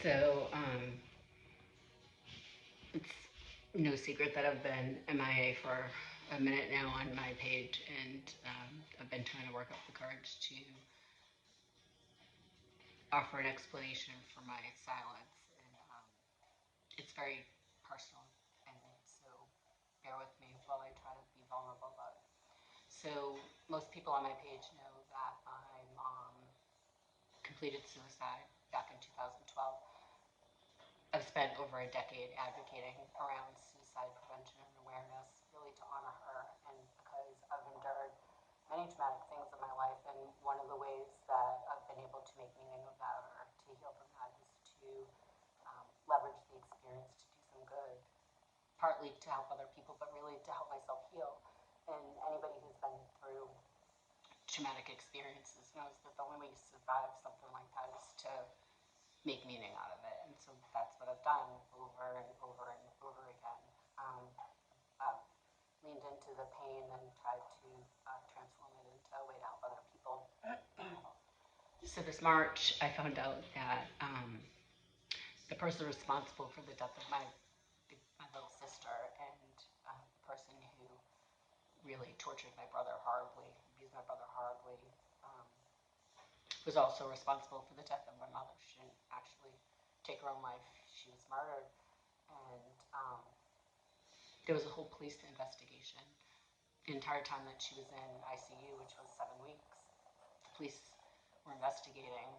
So, it's no secret that I've been MIA for a minute now on my page, and I've been trying to work up the courage to offer an explanation for my silence. And it's very personal, and so bear with me while I try to be vulnerable about it. So, most people on my page know that my mom completed suicide back in 2012. I've spent over a decade advocating around suicide prevention and awareness, really to honor her, and because I've endured many traumatic things in my life, and one of the ways that I've been able to make meaning of that or to heal from that is to leverage the experience to do some good, partly to help other people, but really to help myself heal. And anybody who's been through traumatic experiences knows that the only way you survive something like that is to make meaning out of it. And so that's what I've done over and over and over again. I've leaned into the pain and tried to transform it into a way to help other people. So this March, I found out that the person responsible for the death of my little sister and the person who really tortured my brother horribly, abused my brother horribly, was also responsible for the death of my mother. She didn't actually take her own life. She was murdered. And there was a whole police investigation the entire time that she was in ICU, which was 7 weeks. The police were investigating,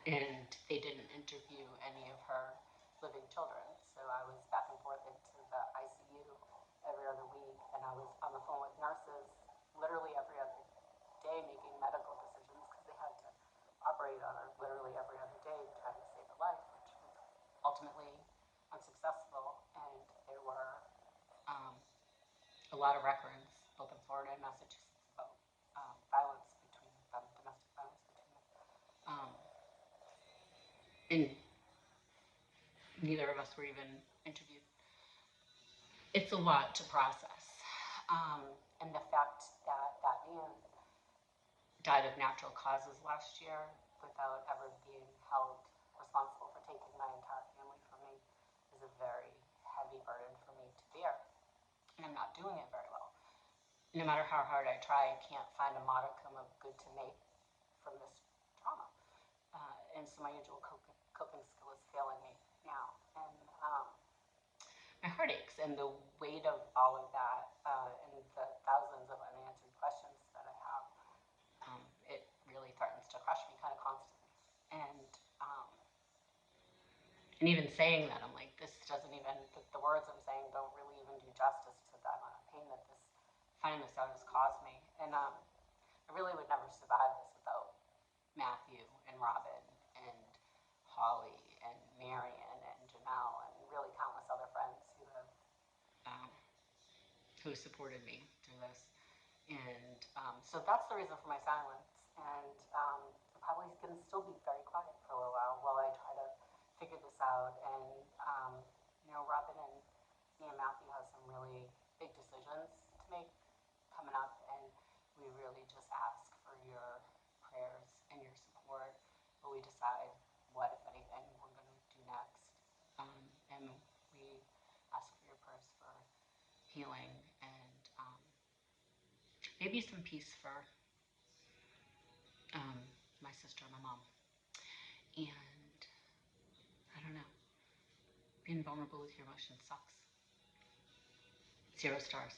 and they didn't interview any of her living children. So I was back and forth into the ICU every other week, and I was on the phone with nurses literally every other day making medical decisions because they had to operate on her literally every other day to try to save her life, which was ultimately unsuccessful. And there were a lot of records, both in Florida and Massachusetts, about violence between them, domestic violence between them. And neither of us were even interviewed. It's a lot to process. And the fact that that man died of natural causes last year without ever being held responsible for taking my entire family from me is a very heavy burden for me to bear. And I'm not doing it very well. No matter how hard I try, I can't find a modicum of good to make from this trauma. And so my usual coping skill is failing me now. And my heart aches, and the weight of all of that and the thousands of unanswered questions that I have, it really threatens to crush me kind of constantly. And even saying that, I'm like, this doesn't even, the words I'm saying don't really even do justice to the amount of pain that finding this out has caused me. And I really would never survive this without Matthew and Robin and Holly and Marion and Janelle and really countless other friends who supported me through this. And so that's the reason for my silence. And I'm probably going to still be very quiet for a little while I try to figure this out. And Robin and me and Matthew have some really big decisions to make coming up, and we really just ask for your prayers and your support while we decide what, if anything, we're going to do next. And we ask for your prayers for healing and maybe some peace for my sister and my mom. And I don't know, being vulnerable with your emotions sucks. 0 stars.